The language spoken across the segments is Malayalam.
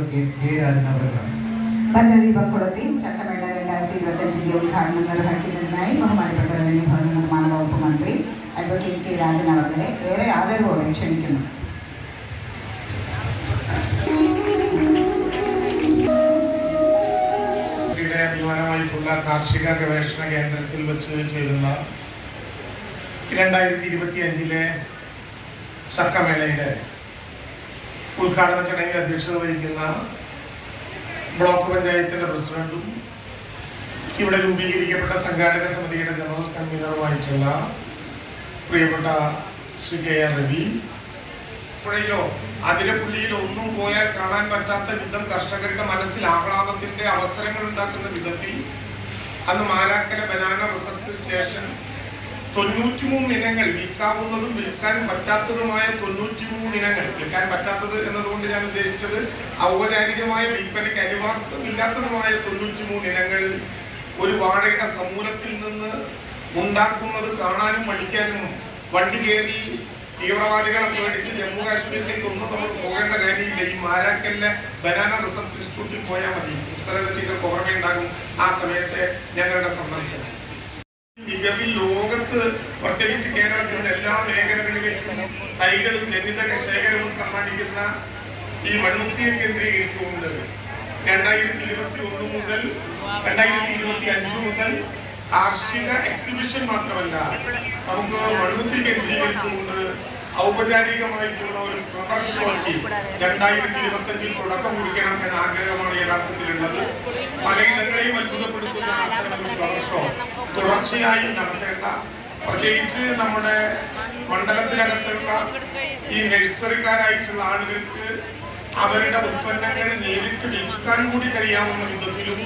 അഡ്വക്കേറ്റ് കെ രാജൻ അവർക്കാണ്. ഭദ്രദീപം കൊളുത്തി ചട്ടമേള 2025 ഉദ്ഘാടനം നിർവഹിക്കുന്നതിനായി ബഹുമാനപ്പെട്ട റവന്യൂ ഭവന നിർമ്മാണ വകുപ്പ് മന്ത്രി അഡ്വക്കേറ്റ് കെ രാജൻ അവരുടെ ഏറെ ആദരവോടെ ക്ഷണിക്കുന്നു. അഭിമാനമായിട്ടുള്ള കാർഷിക ഗവേഷണ കേന്ദ്രത്തിൽ വെച്ച് ചേരുന്ന 2025 ചക്കമേളയുടെ ഉദ്ഘാടന ചടങ്ങിൽ അധ്യക്ഷത വഹിക്കുന്ന ബ്ലോക്ക് പഞ്ചായത്തിന്റെ പ്രസിഡന്റും ഇവിടെ രൂപീകരിക്കപ്പെട്ട സംഘാടക സമിതിയുടെ ജനറൽ കൺവീനറുമായിട്ടുള്ള പ്രിയപ്പെട്ട ശ്രീ കെ ആർ രവി, പുഴയിലോ അതിരപ്പുള്ളിയിലോ ഒന്നും പോയാൽ കാണാൻ പറ്റാത്ത വിധം കർഷകരുടെ മനസ്സിൽ ആഹ്ലാദത്തിന്റെ അവസരങ്ങൾ ഉണ്ടാക്കുന്ന വിധത്തിൽ അന്ന് മാരാക്കര ബനാന റിസർച്ച് സ്റ്റേഷൻ 93 ഇനങ്ങൾ, വിൽക്കാവുന്നതും വിൽക്കാൻ പറ്റാത്തതുമായ 93 ഇനങ്ങൾ, വിൽക്കാൻ പറ്റാത്തത് എന്നതുകൊണ്ട് ഞാൻ ഉദ്ദേശിച്ചത് ഔപചാരികമായ വിൽപ്പനയ്ക്ക് അനുവാദമില്ലാത്തതുമായ 93 ഇനങ്ങൾ ഒരു വാഴയുടെ സമൂലത്തിൽ നിന്ന് ഉണ്ടാക്കുന്നത് കാണാനും പഠിക്കാനും വണ്ടി കയറി തീവ്രവാദികളെ പേടിച്ച് ജമ്മു കാശ്മീരിലേക്ക് ഒന്നും നമ്മൾ പോകേണ്ട കാര്യമില്ല. ഈ മാരാക്കലിലെ ബനാന റിസർച്ച് ഇൻസ്റ്റിറ്റ്യൂട്ടിൽ പോയാൽ മതി. പുഷ്പലത ടീച്ചർക്ക് ഓർമ്മയുണ്ടാകും ആ സമയത്തെ ഞങ്ങളുടെ സന്ദർശനം. മികവിൽ ലോകത്ത്, പ്രത്യേകിച്ച് കേരളത്തിലുള്ള എല്ലാ മേഖലകളിലേക്കും തൈകളും ജനിതക ശേഖരവും സമ്മാനിക്കുന്ന ഈ മണ്ണുത്തിയെ കേന്ദ്രീകരിച്ചുകൊണ്ട് 2021 മുതൽ 2025 മുതൽ കാർഷിക എക്സിബിഷൻ മാത്രമല്ല, നമുക്ക് മണ്ണുത്തി കേന്ദ്രീകരിച്ചുകൊണ്ട് ഔപചാരികമായിട്ടുള്ള ഒരു ഫ്ലവർ ഷോയ്ക്ക് 2025 തുടക്കം കുറിക്കണം എന്ന ആഗ്രഹമാണ് യഥാർത്ഥത്തിലുള്ളത്. പലയിടങ്ങളെയും അത്ഭുതപ്പെടുത്തുന്ന അത്തരമൊരു ഫ്ലവർ ഷോ തുടർച്ചയായി നടത്തേണ്ട, പ്രത്യേകിച്ച് നമ്മുടെ മണ്ഡലത്തിനകത്തുള്ള ഈ നഴ്സറിക്കാരായിട്ടുള്ള ആളുകൾക്ക് അവരുടെ ഉൽപ്പന്നങ്ങൾ നേരിട്ട് വിൽക്കാൻ കൂടി കഴിയാവുന്ന വിധത്തിലും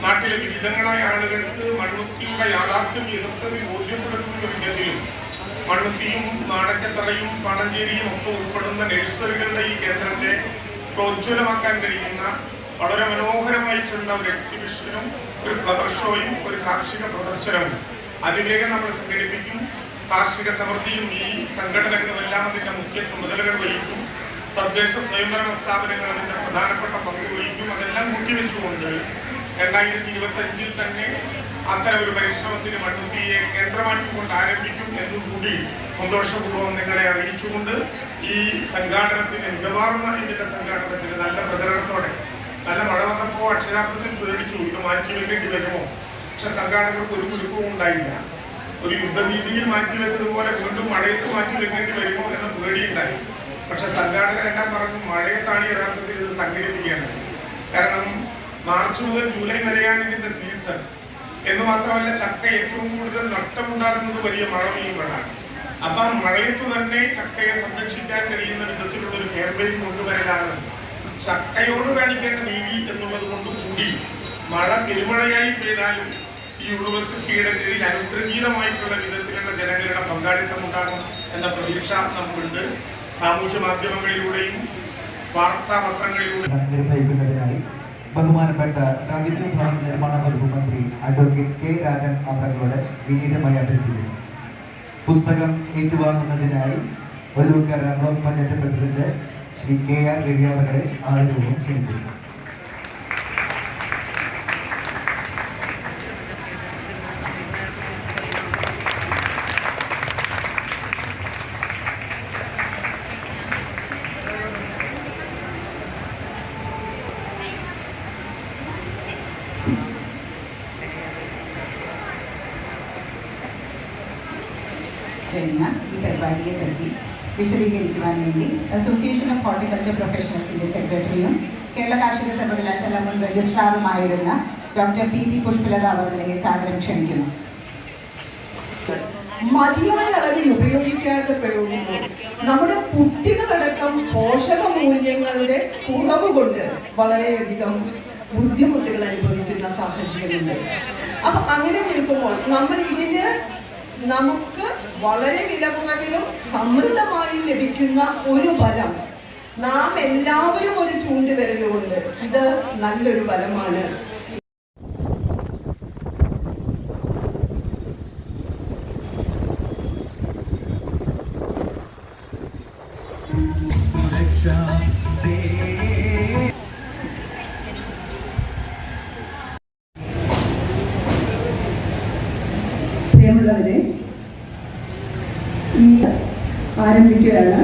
നാട്ടിലെ വിവിധങ്ങളായ ആളുകൾക്ക് മണ്ണുത്തിയുടെ യാഥാർത്ഥ്യം യഥാർത്ഥത്തിൽ ബോധ്യപ്പെടുത്തുന്ന വിധത്തിലും മണ്ണുത്തിയും നാടക്കത്തറയും പാണഞ്ചേരിയും ഒക്കെ ഉൾപ്പെടുന്ന നഴ്സറികളുടെ ഈ കേന്ദ്രത്തെ പ്രോജ്വലമാക്കാൻ കഴിയുന്ന വളരെ മനോഹരമായിട്ടുള്ള ഒരു എക്സിബിഷനും ഒരു ഫ്ലവർ ഷോയും ഒരു കാർഷിക പ്രദർശനവും അതിവേഗം നമ്മൾ സംഘടിപ്പിക്കും. കാർഷിക സമൃദ്ധിയും ഈ സംഘടനകളുമെല്ലാം അതിൻ്റെ മുഖ്യ ചുമതലകൾ വഹിക്കും. തദ്ദേശ സ്വയംഭരണ സ്ഥാപനങ്ങൾ അതിൻ്റെ പ്രധാനപ്പെട്ട പങ്ക് വഹിക്കും. അതെല്ലാം കൂട്ടിവെച്ചുകൊണ്ട് 2025 തന്നെ അത്തരം ഒരു പരിശ്രമത്തിന് മണ്ണുത്തിയെ കേന്ദ്രമാക്കിക്കൊണ്ട് ആരംഭിക്കും എന്നുകൂടി സന്തോഷപൂർവ്വം നിങ്ങളെ അറിയിച്ചുകൊണ്ട് ഈ സംഘാടനത്തിന്, മികവാർന്ന ഇതിന്റെ സംഘാടനത്തിന് നല്ല പ്രചരണത്തോടെ, നല്ല മഴ വന്നപ്പോൾ അക്ഷരാർത്ഥത്തിൽ പേടിച്ചു ഇത് മാറ്റിവെക്കേണ്ടി വരുമോ. പക്ഷെ സംഘാടകർക്ക് ഒരു കുലുക്കവും ഉണ്ടായില്ല. ഒരു യുദ്ധഭീതിയിൽ മാറ്റിവെച്ചതുപോലെ വീണ്ടും മഴയത്ത് മാറ്റിവെക്കേണ്ടി വരുമോ എന്ന പേടിയുണ്ടായി. പക്ഷെ സംഘാടകരെല്ലാം പറഞ്ഞു മഴയത്താണ് യഥാർത്ഥത്തിൽ ഇത് സംഘടിപ്പിക്കേണ്ടത്. കാരണം മാർച്ച് മുതൽ ജൂലൈ വരെയാണ് ഇതിന്റെ സീസൺ എന്ന് മാത്രമല്ല, ചക്ക ഏറ്റവും കൂടുതൽ നഷ്ടമുണ്ടാകുന്നത് വലിയ മഴ പെയ്യുമ്പോഴാണ്. അപ്പൊ ആ മഴയത്തു തന്നെ ചക്കയെ സംരക്ഷിക്കാൻ കഴിയുന്ന വിധത്തിലുള്ള ഒരു ക്യാമ്പയിൻ കൊണ്ടുവരലാണ് ചക്കയോട് കാണിക്കേണ്ട നീതി എന്നുള്ളത് കൊണ്ട് കൂടി മഴ പെരുമഴയായി പെയ്താലും ഈ യൂണിവേഴ്സിറ്റിയുടെ കീഴിൽ അനുഗ്രഹീതമായിട്ടുള്ള വിധത്തിലുള്ള ജനങ്ങളുടെ പങ്കാളിത്തം ഉണ്ടാകും എന്ന പ്രതീക്ഷ നമുക്കുണ്ട്. സാമൂഹ്യ മാധ്യമങ്ങളിലൂടെയും വാർത്താപത്രങ്ങളിലൂടെയും ബഹുമാനപ്പെട്ട റവന്യൂ ഭവന നിർമ്മാണ വകുപ്പ് മന്ത്രി അഡ്വക്കേറ്റ് കെ രാജൻ അവരുടെ വിനീതമായി അഭ്യർത്ഥിക്കുന്നു. പുസ്തകം ഏറ്റുവാങ്ങുന്നതിനായി Ollukkara block panchayat president Shri K R Ravi അവരുടെ ആദരവും ക്ഷണിക്കുന്നു. ഈ പരിപാടിയെ പറ്റി വിശദീകരിക്കുവാൻ വേണ്ടി അസോസിയേഷൻ ഓഫ് ഹോർട്ടിക്കൾച്ചർ പ്രൊഫഷണൽസിന്റെ സെക്രട്ടറിയും കേരള കാർഷിക സർവകലാശാല മുൻ രജിസ്ട്രാറുമായിരുന്ന ഡോക്ടർ പി പുഷ്പലത അവരുടെ സാദരം ക്ഷണിക്കുന്നു. മതിയായ അളവിൽ ഉപയോഗിക്കാതെ പെടുമ്പോൾ നമ്മുടെ കുട്ടികളടക്കം പോഷക മൂല്യങ്ങളുടെ കുറവ് കൊണ്ട് വളരെയധികം ബുദ്ധിമുട്ടുകൾ അനുഭവിക്കുന്ന സാഹചര്യമുണ്ട്. അപ്പം അങ്ങനെ നിൽക്കുമ്പോൾ നമ്മൾ ഇതിന് നമുക്ക് വളരെ വിലകുറവിലും സമൃദ്ധമായി ലഭിക്കുന്ന ഒരു ഫലം നാം എല്ലാവരും ഒരു ചൂണ്ടുവിരലുകൊണ്ട് ഇത് നല്ലൊരു ഫലമാണ്. ആരംഭിക്കുകയാണ്.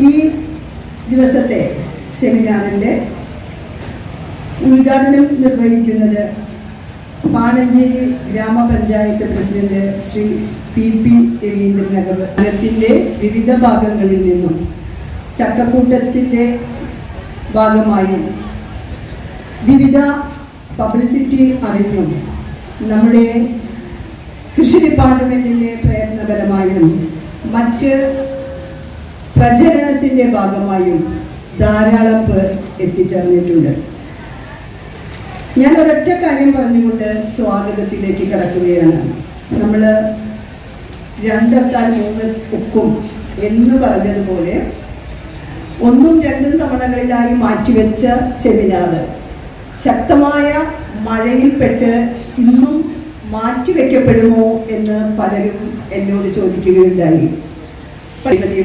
ഈ ദിവസത്തെ സെമിനാറിൻ്റെ ഉദ്ഘാടനം നിർവഹിക്കുന്നത് പാണഞ്ചേരി ഗ്രാമപഞ്ചായത്ത് പ്രസിഡന്റ് ശ്രീ PP രവീന്ദ്രൻ നഗരത്തിൻ്റെ വിവിധ ഭാഗങ്ങളിൽ നിന്നും ചക്കക്കൂട്ടത്തിൻ്റെ ഭാഗമായും വിവിധ പബ്ലിസിറ്റി അറിഞ്ഞും നമ്മുടെ കൃഷി ഡിപ്പാർട്ട്മെൻറ്റിൻ്റെ പ്രയത്നപരമായും മറ്റ് പ്രചരണത്തിൻ്റെ ഭാഗമായും ധാരാളം പേർ എത്തിച്ചേർന്നിട്ടുണ്ട്. ഞാൻ ഒരൊറ്റ കാര്യം പറഞ്ഞുകൊണ്ട് സ്വാഗതത്തിലേക്ക് കടക്കുകയാണ്. നമ്മൾ രണ്ടെത്താൻ മൂന്ന് ഒക്കും എന്ന് പറഞ്ഞതുപോലെ ഒന്നും രണ്ടും തവണകളിലായി മാറ്റിവെച്ച സെമിനാർ ശക്തമായ മഴയിൽപ്പെട്ട് ഇന്നും മാറ്റിവെക്കപ്പെടുമോ എന്ന് പലരും എന്നോട് ചോദിക്കുകയുണ്ടായി.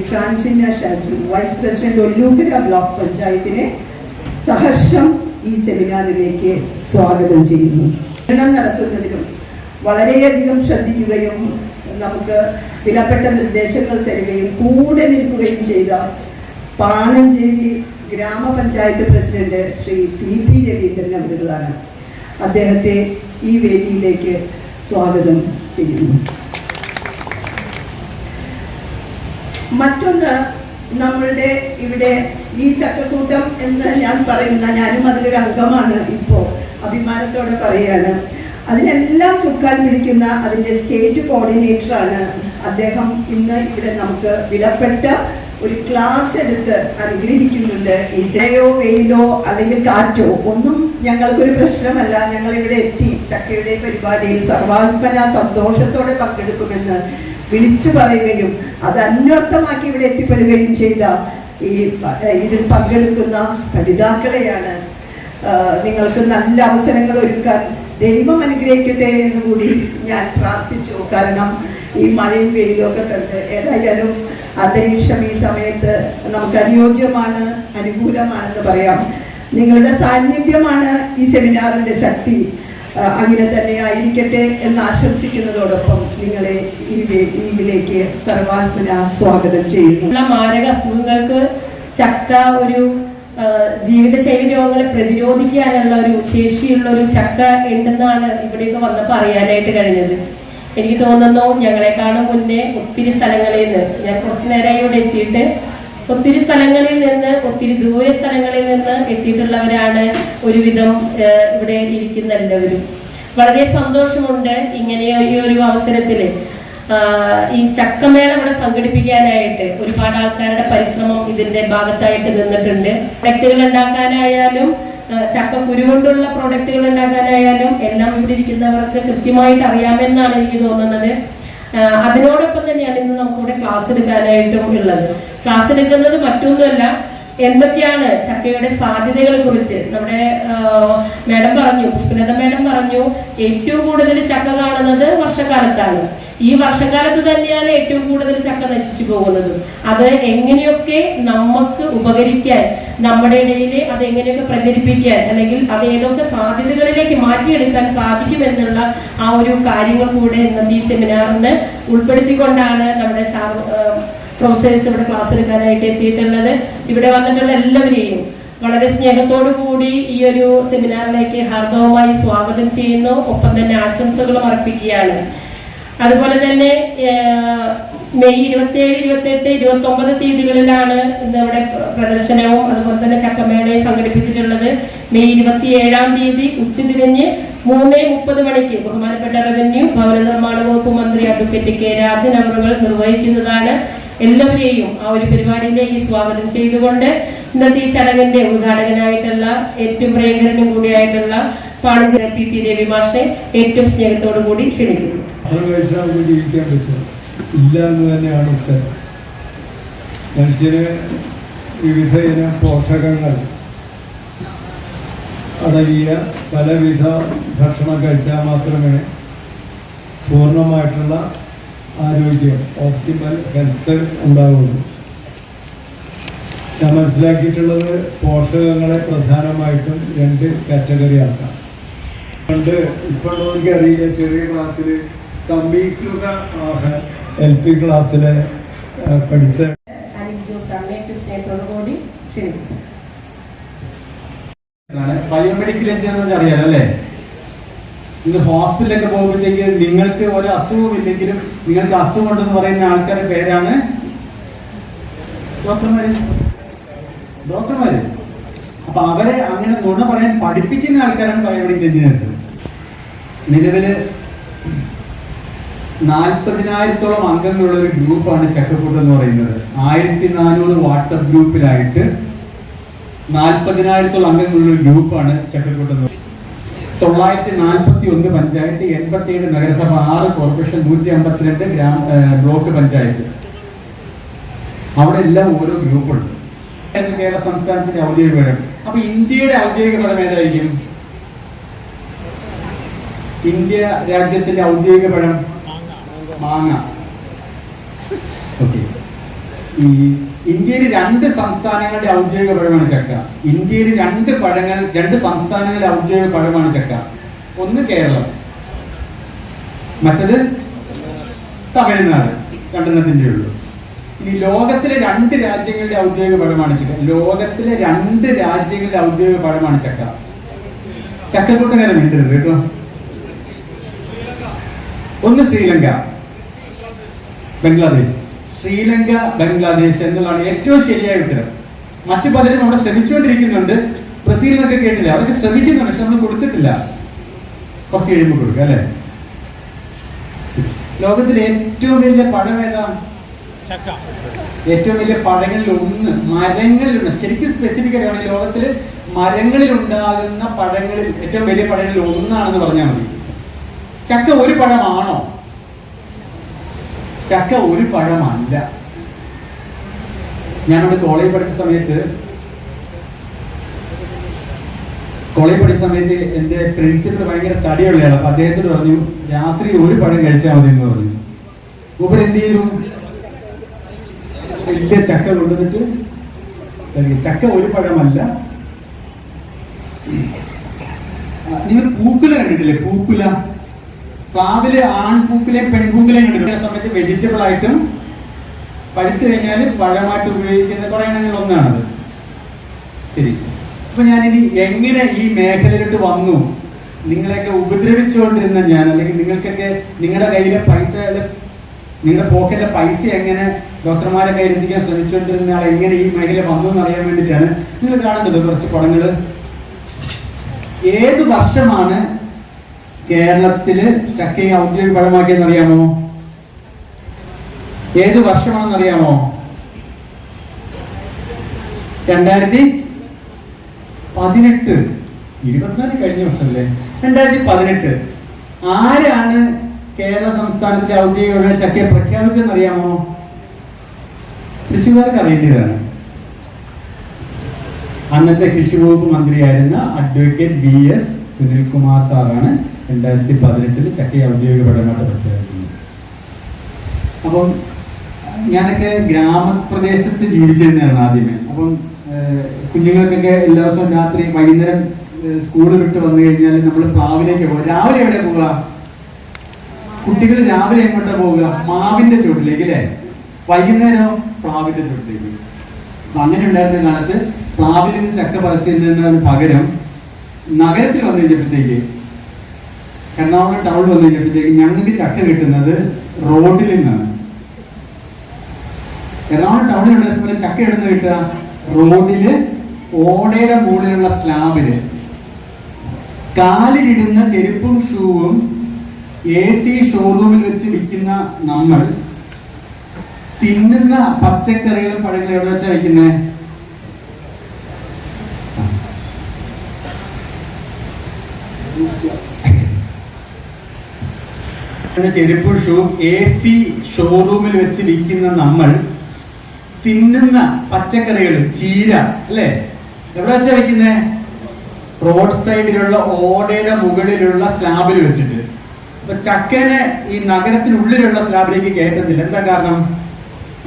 Francina Shaju, vice president Ollukkara block പഞ്ചായത്തിനെ സഹർഷം ഈ സെമിനാറിലേക്ക് സ്വാഗതം ചെയ്യുന്നു. നടത്തുന്നതിലും വളരെയധികം ശ്രദ്ധിക്കുകയും നമുക്ക് വിലപ്പെട്ട നിർദ്ദേശങ്ങൾ തരികയും കൂടെ നിൽക്കുകയും ചെയ്ത പാണഞ്ചേരി ഗ്രാമപഞ്ചായത്ത് പ്രസിഡന്റ് ശ്രീ PP രവീന്ദ്രൻ അവരുകളാണ്. അദ്ദേഹത്തെ ഈ വേദിയിലേക്ക് സ്വാഗതം ചെയ്യുന്നു. മറ്റൊന്ന്, നമ്മളുടെ ഇവിടെ ഈ ചക്കക്കൂട്ടം എന്ന് ഞാൻ പറയുന്ന, ഞാനും അതിലൊരു അംഗമാണ്, ഇപ്പോൾ അഭിമാനത്തോടെ പറയുകയാണ്. അതിനെല്ലാം ചുക്കാൻ പിടിക്കുന്ന അതിൻ്റെ സ്റ്റേറ്റ് കോർഡിനേറ്ററാണ് അദ്ദേഹം. ഇന്ന് ഇവിടെ നമുക്ക് വിലപ്പെട്ട ഒരു ക്ലാസ് എടുത്ത് അനുഗ്രഹിക്കുന്നുണ്ട്. ഈ മഴയോ വെയിലോ അല്ലെങ്കിൽ കാറ്റോ ഒന്നും ഞങ്ങൾക്കൊരു പ്രശ്നമല്ല. ഞങ്ങളിവിടെ എത്തി ചക്കയുടെ പരിപാടിയിൽ സർവാത്മന സന്തോഷത്തോടെ പങ്കെടുക്കുമെന്ന് വിളിച്ചു പറയുകയും അത് അന്വർത്ഥമാക്കി ഇവിടെ എത്തിപ്പെടുകയും ചെയ്ത ഇതിൽ പങ്കെടുക്കുന്ന പഠിതാക്കളെയാണ്. നിങ്ങൾക്ക് നല്ല അവസരങ്ങൾ ഒരുക്കാൻ ദൈവം അനുഗ്രഹിക്കട്ടെ എന്ന് കൂടി ഞാൻ പ്രാർത്ഥിച്ചു. കാരണം ഈ മഴയും വെയിലും ഒക്കെ കണ്ട് ഏതായാലും അന്തരീക്ഷം ഈ സമയത്ത് നമുക്ക് അനുയോജ്യമാണ്, അനുകൂലമാണെന്ന് പറയാം. നിങ്ങളുടെ സാന്നിധ്യമാണ് ഈ സെമിനാറിൻ്റെ ശക്തി. അങ്ങനെ തന്നെ ആയിരിക്കട്ടെ എന്ന് ആശംസിക്കുന്നതോടൊപ്പം നിങ്ങളെ ഇതിലേക്ക് സർവാത്മന സ്വാഗതം ചെയ്യുന്നു. മാരക അസുഖങ്ങൾക്ക് ചക്ക ഒരു ജീവിതശൈലി രോഗങ്ങളെ പ്രതിരോധിക്കാനുള്ള ഒരു ശേഷിയുള്ള ഒരു ചക്ക ഉണ്ടെന്നാണ് ഇവിടെയൊക്കെ വന്നപ്പോൾ അറിയാനായിട്ട് കഴിഞ്ഞത്. എനിക്ക് തോന്നുന്നു ഞങ്ങളെക്കാളും മുന്നേ ഒത്തിരി സ്ഥലങ്ങളിൽ നിന്ന്, ഞാൻ കുറച്ചു നേരമായി ഇവിടെ എത്തിയിട്ട്, ഒത്തിരി സ്ഥലങ്ങളിൽ നിന്ന്, ഒത്തിരി ദൂര സ്ഥലങ്ങളിൽ നിന്ന് എത്തിയിട്ടുള്ളവരാണ് ഒരുവിധം ഇവിടെ ഇരിക്കുന്ന എല്ലാവരും. വളരെ സന്തോഷമുണ്ട് ഇങ്ങനെ ഒരു അവസരത്തിൽ ഈ ചക്കമേള ഇവിടെ സംഘടിപ്പിക്കാനായിട്ട്. ഒരുപാട് ആൾക്കാരുടെ പരിശ്രമം ഇതിന്റെ ഭാഗത്തായിട്ട് നിന്നിട്ടുണ്ട്. പ്രൊഡക്റ്റുകൾ ഉണ്ടാക്കാനായാലും ചക്ക കുരുകൊണ്ടുള്ള പ്രോഡക്റ്റുകൾ ഉണ്ടാക്കാനായാലും എല്ലാം ഇവിടെ ഇരിക്കുന്നവർക്ക് കൃത്യമായിട്ട് അറിയാമെന്നാണ് എനിക്ക് തോന്നുന്നത്. അതിനോടൊപ്പം തന്നെയാണ് ഇന്ന് നമുക്കിവിടെ ക്ലാസ് എടുക്കാനായിട്ടും ഉള്ളത്. ക്ലാസ് എടുക്കുന്നത് മറ്റൊന്നുമല്ല, എന്തൊക്കെയാണ് ചക്കയുടെ സാധ്യതകളെ കുറിച്ച്. നമ്മുടെ മാഡം പറഞ്ഞു, പുഷ്പലത മാഡം പറഞ്ഞു, ഏറ്റവും കൂടുതൽ ചക്ക കാണുന്നത് വർഷക്കാലത്താണ്. ഈ വർഷക്കാലത്ത് തന്നെയാണ് ഏറ്റവും കൂടുതൽ ചക്ക നശിച്ചു പോകുന്നത്. അത് എങ്ങനെയൊക്കെ നമുക്ക് ഉപകരിക്കാൻ, നമ്മുടെ ഇടയിൽ അത് എങ്ങനെയൊക്കെ പ്രചരിപ്പിക്കാൻ, അല്ലെങ്കിൽ അത് ഏതൊക്കെ സാധ്യതകളിലേക്ക് മാറ്റിയെടുക്കാൻ സാധിക്കുമെന്നുള്ള ആ ഒരു കാര്യങ്ങൾ കൂടെ ഇന്നത്തെ ഈ സെമിനാറിന് ഉൾപ്പെടുത്തിക്കൊണ്ടാണ് നമ്മുടെ പ്രൊഫസേഴ്സ് ഇവിടെ ക്ലാസ് എടുക്കാനായിട്ട് എത്തിയിട്ടുള്ളത്. ഇവിടെ വന്നിട്ടുള്ള എല്ലാവരെയും വളരെ സ്നേഹത്തോടു കൂടി ഈ ഒരു സെമിനാറിലേക്ക് ഹാർദവമായി സ്വാഗതം ചെയ്യുന്നു. ഒപ്പം തന്നെ ആശംസകളും അർപ്പിക്കുകയാണ്. അതുപോലെ തന്നെ മെയ് 27, 28, 29 തീയതികളിലാണ് ഇന്ന് ഇവിടെ പ്രദർശനവും അതുപോലെ തന്നെ ചക്കമേളയും സംഘടിപ്പിച്ചിട്ടുള്ളത്. മെയ് 27-ാം തീയതി ഉച്ചതിരിഞ്ഞ് 3:30 മണിക്ക് ബഹുമാനപ്പെട്ട റവന്യൂ ഭവന നിർമ്മാണ വകുപ്പ് മന്ത്രി അഡ്വക്കേറ്റ് K. രാജൻ അവറുകൾ നിർവഹിക്കുന്നതാണ്. എല്ലാവരെയും ആ ഒരു പരിപാടിയിലേക്ക് സ്വാഗതം ചെയ്തുകൊണ്ട് ഇന്നത്തെ ഈ ചടങ്ങിന്റെ ഉദ്ഘാടകനായിട്ടുള്ള ഏറ്റവും പ്രിയങ്കരനും കൂടിയായിട്ടുള്ള പാണഞ്ചേരി PP രവി മാഷെ ഏറ്റവും സ്നേഹത്തോടു കൂടി ക്ഷണിക്കുന്നു. ജീവിക്കാൻ പറ്റും ഇല്ല എന്ന് തന്നെയാണ് ഉത്തരം. മനുഷ്യന് വിവിധ ഇനം പോഷകങ്ങൾ അടങ്ങിയ പലവിധ ഭക്ഷണം കഴിച്ചാൽ മാത്രമേ പൂർണ്ണമായിട്ടുള്ള ആരോഗ്യം, ഓപ്റ്റിമൽ ഹെൽത്ത് ഉണ്ടാവുള്ളൂ. ഞാൻ മനസ്സിലാക്കിയിട്ടുള്ളത് പോഷകങ്ങളെ പ്രധാനമായിട്ടും 2 കാറ്റഗറി ആക്കാം. പണ്ട് ഇപ്പോഴവർക്ക് അറിയില്ല, ചെറിയ ക്ലാസ്സിൽ സമീകൃത LP ക്ലാസ്സിലെ പഠിച്ച അനിൽ ജോസ് അമ്മേറ്റു സ്നേഹത്തോടു കൂടി ക്ഷണിക്കും. ബയോമെഡിക്കൽ എഞ്ചിനീയർ അറിയാലോ അല്ലേ? ഇന്ന് ഹോസ്പിറ്റലൊക്കെ പോകുമ്പോഴത്തേക്ക് നിങ്ങൾക്ക് ഒരു അസുഖവും ഇല്ലെങ്കിലും നിങ്ങൾക്ക് അസുഖം ഉണ്ടെന്ന് പറയുന്ന ആൾക്കാരുടെ പേരാണ് ഡോക്ടർമാര്. അപ്പൊ അവരെ അങ്ങനെ നുണ പറയാൻ പഠിപ്പിക്കുന്ന ആൾക്കാരാണ് ബയോമെഡിക്കൽ എഞ്ചിനീയേഴ്സ്. നിലവില് 40,000-ഓളം അംഗങ്ങളുള്ള ഒരു ഗ്രൂപ്പാണ് ചക്കക്കൂട്ട് എന്ന് പറയുന്നത്. 1400 വാട്സപ്പ് ഗ്രൂപ്പിലായിട്ട് 40,000-ഓളം അംഗങ്ങളുള്ള ഒരു ഗ്രൂപ്പാണ് ചക്കക്കൂട്ട് എന്ന് പറയുന്നത്. 941 പഞ്ചായത്ത്, 87 നഗരസഭ, 6 കോർപ്പറേഷൻ, 152 ബ്ലോക്ക് പഞ്ചായത്ത്, അവിടെ എല്ലാം ഓരോ ഗ്രൂപ്പുണ്ട്. കേരള സംസ്ഥാനത്തിന്റെ ഔദ്യോഗിക പഴം. അപ്പൊ ഇന്ത്യയുടെ ഔദ്യോഗിക പഴം ഏതായിരിക്കും? ഇന്ത്യ രാജ്യത്തിന്റെ ഔദ്യോഗിക പഴം മാങ്ങ. ഓക്കെ. ഈ ഇന്ത്യയിൽ 2 സംസ്ഥാനങ്ങളുടെ ഔദ്യോഗിക പഴമാണ് ചക്ക. ഇന്ത്യയിൽ 2 സംസ്ഥാനങ്ങളുടെ ഔദ്യോഗിക പഴമാണ് ചക്ക. ഒന്ന് കേരളം, മറ്റത് തമിഴ്നാട്. 2 ഉള്ളൂ. ഇനി ലോകത്തിലെ 2 രാജ്യങ്ങളുടെ ഔദ്യോഗിക പഴമാണ് ചക്ക. ലോകത്തിലെ 2 രാജ്യങ്ങളുടെ ഔദ്യോഗിക പഴമാണ് ചക്ക. ചക്കക്കൂട്ടുകാരെ മിണ്ടരുത് കേട്ടോ. ഒന്ന് ശ്രീലങ്ക, ബംഗ്ലാദേശ്. ശ്രീലങ്ക, ബംഗ്ലാദേശ് എന്നുള്ളതാണ് ഏറ്റവും ശരിയായ ഉത്തരം. മറ്റു പലരും അവിടെ ശ്രമിച്ചുകൊണ്ടിരിക്കുന്നുണ്ട്. ബ്രസീൽ എന്നൊക്കെ കേട്ടില്ല, അവർക്ക് ശ്രമിക്കുന്നുണ്ട്, പക്ഷെ നമ്മൾ കൊടുത്തിട്ടില്ല. കുറച്ച് കഴിയുമ്പോൾ കൊടുക്കുക അല്ലെ? ലോകത്തിലെ ഏറ്റവും വലിയ പഴം ഏതാ? ഏറ്റവും വലിയ പഴങ്ങളിൽ ഒന്ന് മരങ്ങളിലുണ്ട്. ശരിക്കും സ്പെസിഫിക് ആയിട്ടാണ് ലോകത്തില് മരങ്ങളിൽ ഉണ്ടാകുന്ന പഴങ്ങളിൽ ഏറ്റവും വലിയ പഴങ്ങളിൽ ഒന്നാണെന്ന് പറഞ്ഞാൽ മതി. ചക്ക ഒരു പഴമാണോ? ചക്ക ഒരു പഴമല്ല. ഞാനവിടെ കോളേജ് പഠിച്ച സമയത്ത് എന്റെ പ്രിൻസിപ്പൽ ഭയങ്കര തടിയുള്ളയാണ്. അപ്പൊ അദ്ദേഹത്തോട് പറഞ്ഞു, രാത്രി ഒരു പഴം കഴിച്ചാൽ മതി എന്ന് പറഞ്ഞു. മൂപ്പർ എന്ത് ചെയ്തു? വലിയ ചക്ക കൊണ്ടുവന്നിട്ട്, ചക്ക ഒരു പഴമല്ല. നിങ്ങൾ പൂക്കുല കണ്ടിട്ടില്ലേ? പൂക്കുല, പ്ലാവില് ആൺപൂക്കുലയും പെൺപൂക്കുലയും കണ്ടിട്ടില്ല. സമയത്ത് വെജിറ്റബിൾ ആയിട്ടും പഴുത്തു കഴിഞ്ഞാൽ പഴമായിട്ട് ഉപയോഗിക്കുന്ന കുറെ എണ്ണങ്ങൾ ഒന്നാണത്. ശരി. അപ്പൊ ഞാനിനി എങ്ങനെ ഈ മേഖലയിലോട്ട് വന്നു? നിങ്ങളെയൊക്കെ ഉപദ്രവിച്ചുകൊണ്ടിരുന്ന ഞാൻ, അല്ലെങ്കിൽ നിങ്ങൾക്കൊക്കെ നിങ്ങളുടെ കയ്യിലെ പൈസ, നിങ്ങളുടെ പോക്കറ്റിലെ പൈസ എങ്ങനെ ഡോക്ടർമാരെ കയ്യിലെത്തിക്കാൻ ശ്രമിച്ചുകൊണ്ടിരുന്ന ആൾ എങ്ങനെ ഈ മേഖല വന്നു എന്ന് അറിയാൻ വേണ്ടിയിട്ടാണ് നിങ്ങൾ കാണുന്നത് കുറച്ച് പടങ്ങള്. ഏത് വർഷമാണ് കേരളത്തില് ചക്കയെ ഔദ്യോഗിക പഴമാക്കിയെന്ന് അറിയാമോ? ഏത് വർഷമാണെന്ന് അറിയാമോ? 2018. 24 കഴിഞ്ഞ വർഷമല്ലേ? 2018. ആരാണ് കേരള സംസ്ഥാനത്തിലെ ഔദ്യോഗിക ചക്കയെ പ്രഖ്യാപിച്ചെന്ന് അറിയാമോ? തൃശ്ശൂർക്കാർക്ക് അറിയേണ്ടതാണ്. അന്നത്തെ കൃഷി വകുപ്പ് മന്ത്രിയായിരുന്ന അഡ്വക്കേറ്റ് VS സുനിൽകുമാർ സാറാണ് 2018 ചക്കയെ ഔദ്യോഗിക പഴമായിട്ട് പ്രഖ്യാപിക്കുന്നത്. അപ്പം ഞാനൊക്കെ ഗ്രാമപ്രദേശത്ത് ജീവിച്ചിരുന്നതാണ് ആദ്യമേ. അപ്പം കുഞ്ഞുങ്ങൾക്കൊക്കെ എല്ലാ ദിവസവും രാത്രി വൈകുന്നേരം സ്കൂൾ വിട്ട് വന്നു കഴിഞ്ഞാൽ നമ്മൾ പ്ലാവിലേക്ക് പോകുക. രാവിലെ എവിടെ പോവുക? കുട്ടികൾ രാവിലെ എങ്ങോട്ടാ പോവുക? മാവിന്റെ ചുവട്ടിലേക്ക് അല്ലേ? വൈകുന്നേരം പ്ലാവിന്റെ ചുവട്ടിലേക്ക്. അങ്ങനെ ഉണ്ടായിരുന്ന കാലത്ത് പ്ലാവിൽ നിന്ന് ചക്ക പറിച്ചതിന് പകരം നഗരത്തിൽ വന്നു കഴിഞ്ഞപ്പോഴത്തേക്ക്, എറണാകുളം ടൗണിൽ വന്നു കഴിഞ്ഞപ്പോഴത്തേക്ക് ഞങ്ങൾക്ക് ചക്ക കിട്ടുന്നത് റോഡിൽ നിന്നാണ്. എറണാകുളം ടൗണിലുള്ള സമയത്ത് ചക്ക ഇടുന്ന കിട്ടുക റോഡില്, ഓടയുടെ മുകളിലുള്ള സ്ലാബില്. കാലിലിടുന്ന ചെരുപ്പും ഷൂവും AC ഷോറൂമിൽ വെച്ച് വിൽക്കുന്ന നമ്മൾ തിന്നുന്ന പച്ചക്കറികളും പഴങ്ങളും എവിടെ വെച്ചാ വെക്കുന്നത്? ചെരുപ്പും ഷൂവും AC ഷോറൂമിൽ വെച്ച് വിൽക്കുന്ന നമ്മൾ തിന്നുന്ന പച്ചക്കറികൾ, ചീര അല്ലേ, എവിടെ വെച്ചാ വെക്കുന്നത്? റോഡ് സൈഡിലുള്ള ഓടയുടെ മുകളിലുള്ള സ്ലാബിൽ വെച്ചിട്ട്. അപ്പൊ ചക്കനെ ഈ നഗരത്തിനുള്ളിലുള്ള സ്ലാബിലേക്ക് കയറ്റത്തില്ല. എന്താ കാരണം?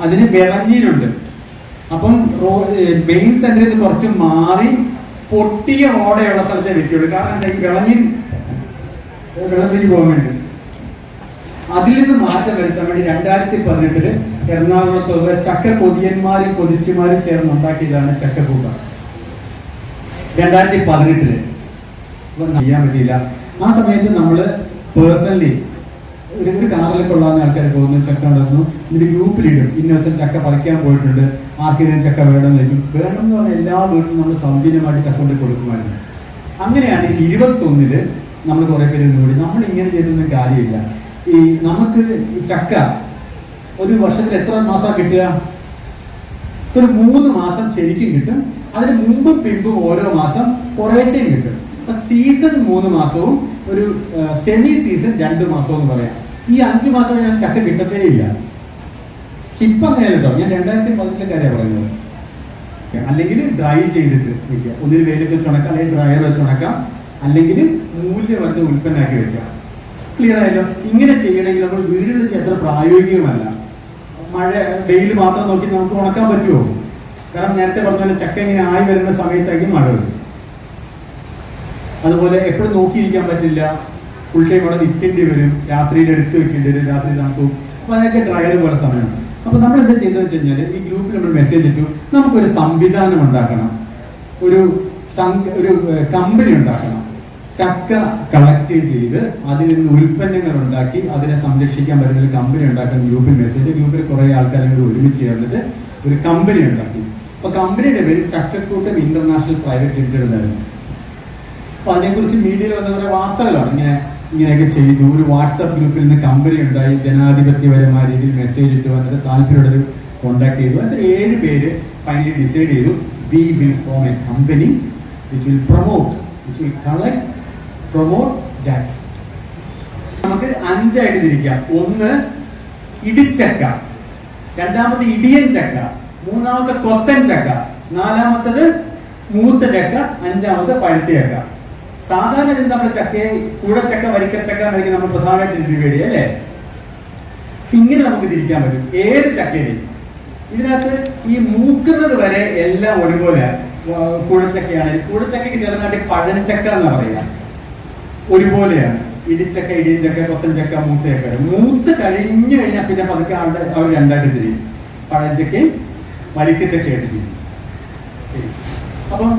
അതിന് വിളഞ്ഞീരുണ്ട്. അപ്പം മെയിൻ സെന്ററിൽ നിന്ന് കുറച്ച് മാറി പൊട്ടിയ ഓടയുള്ള സ്ഥലത്തെ വെക്കുള്ളൂ. കാരണം എന്താ? ഈ വെള്ളത്തിലേക്ക് പോകാൻ വേണ്ടി. അതിൽ നിന്ന് മാറ്റം വരുത്താൻ വേണ്ടി 2018 എറണാകുളത്തുള്ള ചക്ക കൊതിയന്മാരും കൊതിച്ചുമാരും ചേർന്ന് ഉണ്ടാക്കിയതാണ് ചക്കക്കൂട്ടം. 2018 ചെയ്യാൻ പറ്റിയില്ല. ആ സമയത്ത് നമ്മൾ പേഴ്സണലി ഒരു കാറിൽ കൊള്ളാവുന്ന ആൾക്കാർ പോകുന്നു, ചക്ക ഉണ്ടാക്കുന്നു, ഇതിന്റെ ഗ്രൂപ്പിലിടും. ഇന്ന ദിവസം ചക്ക പറിക്കാൻ പോയിട്ടുണ്ട്, ആർക്കെങ്കിലും ചക്ക വേണമെന്ന് ചോദിക്കും. വേണം എന്ന് പറഞ്ഞാൽ എല്ലാ വീട്ടിലും നമ്മൾ സൗജന്യമായിട്ട് ചക്ക കൊണ്ട് കൊടുക്കുമായിരുന്നു. അങ്ങനെയാണ് 21 നമ്മൾ കുറേ പേര് കൂടി നമ്മൾ ഇങ്ങനെ ചെയ്തൊന്നും കാര്യമില്ല. ഈ നമുക്ക് ഈ ചക്ക ഒരു വർഷത്തിൽ എത്ര മാസം കിട്ടുക? ഒരു 3 മാസം ശരിക്കും കിട്ടും. അതിന് മുമ്പും പിമ്പും ഓരോ മാസം കുറേശ്ശേയും കിട്ടും. അപ്പൊ സീസൺ 3 മാസവും ഒരു സെമി സീസൺ 2 മാസവും എന്ന് പറയാം. ഈ 5 മാസം ഞാൻ ചക്ക കിട്ടത്തേ ഇല്ല. ഇപ്പം അങ്ങനെയല്ല കേട്ടോ, ഞാൻ 2018 കാര്യമാണ് പറയുന്നത്. അല്ലെങ്കിൽ ഡ്രൈ ചെയ്തിട്ട് വെക്കുക, ഒന്നിൽ വെയിലത്ത് വെച്ച് ഉണക്കാം, അല്ലെങ്കിൽ ഡ്രയർ വെച്ച് ഉണക്കാം, അല്ലെങ്കിൽ മൂല്യവർദ്ധ ഉൽപ്പന്നമാക്കി വെക്കാം. ക്ലിയർ ആയല്ലോ? ഇങ്ങനെ ചെയ്യണമെങ്കിൽ നമ്മൾ വീടുകളിൽ ചെയ്യാൻ അത്ര പ്രായോഗികമല്ല. മഴ വെയിൽ മാത്രം നോക്കി നമുക്ക് ഉണക്കാൻ പറ്റുമോ? കാരണം നേരത്തെ പറഞ്ഞാൽ ചക്ക ഇങ്ങനെ ആയി വരുന്ന സമയത്തായിരിക്കും മഴ വരും. അതുപോലെ എപ്പോഴും നോക്കിയിരിക്കാൻ പറ്റില്ല, ഫുൾ ടൈം അവിടെ നിൽക്കേണ്ടി വരും, രാത്രിയിൽ എടുത്ത് വെക്കേണ്ടി വരും, രാത്രി തണുത്തു. അപ്പോൾ അതിനൊക്കെ ഡ്രയർ പോലെ സമയമാണ്. അപ്പോൾ നമ്മൾ എന്താ ചെയ്യുന്നത് വെച്ച് കഴിഞ്ഞാൽ ഈ ഗ്രൂപ്പിൽ നമ്മൾ മെസ്സേജ് ഇട്ടു, നമുക്കൊരു സംവിധാനം ഉണ്ടാക്കണം, ഒരു കമ്പനി ഉണ്ടാക്കണം, ചക്ക കളക്ട് ചെയ്ത് അതിൽ നിന്ന് ഉൽപ്പന്നങ്ങൾ ഉണ്ടാക്കി അതിനെ സംരക്ഷിക്കാൻ പറ്റുന്ന ഒരു കമ്പനി ഉണ്ടാക്കുന്ന ഗ്രൂപ്പിൽ മെസ്സേജ്. ഗ്രൂപ്പിൽ കുറേ ആൾക്കാരും കൂടി ഒരുമിച്ച് ചേർന്നിട്ട് ഒരു കമ്പനി ഉണ്ടാക്കി. അപ്പോൾ കമ്പനിയുടെ പേര് ചക്കക്കൂട്ടം ഇന്റർനാഷണൽ പ്രൈവറ്റ് ലിമിറ്റഡ് എന്നായിരുന്നു. അപ്പോൾ അതിനെക്കുറിച്ച് മീഡിയയിൽ വന്ന കുറേ വാർത്തകളാണ്. ഇങ്ങനെയൊക്കെ ചെയ്തു, ഒരു വാട്സാപ്പ് ഗ്രൂപ്പിൽ നിന്ന് കമ്പനി ഉണ്ടായി, ജനാധിപത്യപരമായ രീതിയിൽ മെസ്സേജ് ഇട്ട് വന്നിട്ട് താല്പര്യമുള്ളവർ കോൺടാക്ട് ചെയ്തു. എന്നിട്ട് 7 പേര് ഫൈനലി ഡിസൈഡ് ചെയ്തു, we will form A company which will promote, which will collect, promote Jack. നമുക്ക് 5 ആയിട്ട് തിരിക്കാം. 1 ഇടിച്ചക്ക, 2ാമത്തെ ഇടിയൻ ചക്ക, 3ാമത്തെ കൊത്തൻ ചക്ക, 4ാമത്തത് മൂത്ത ചക്ക, 5ാമത്തെ പഴുത്ത ചക്ക. സാധാരണ നമ്മൾ ചക്കയെ കൂടച്ചക്ക, വരിക്കച്ചക്ക എന്നൊക്കെ നമ്മൾ പ്രധാനമായിട്ട് ഡിവൈഡ് ചെയ്യും അല്ലേ? ഇങ്ങനെ നമുക്ക് തിരിക്കാൻ പറ്റും ഏത് ചക്കയിലും. ഇതിനകത്ത് ഈ മൂക്കുന്നത് വരെ എല്ലാം ഒരുപോലെയാണ്. കൂടച്ചക്കയാണെങ്കിൽ കൂടച്ചക്കയ്ക്ക് ചില നാട്ടിൽ പഴഞ്ചക്ക എന്ന് പറയാം, ഒരുപോലെയാണ്. ഇടിച്ചക്ക, ഇടിയൻ ചക്ക, കൊത്തൻ ചക്ക, മൂത്ത ചക്ക. മൂത്ത് കഴിഞ്ഞു കഴിഞ്ഞാൽ പിന്നെ പതുക്കെ അവർ 2ആയിട്ട് തിരിയും, പഴഞ്ചക്കയും വരിക്കച്ചക്കയായിട്ട് തിരിയും. അപ്പം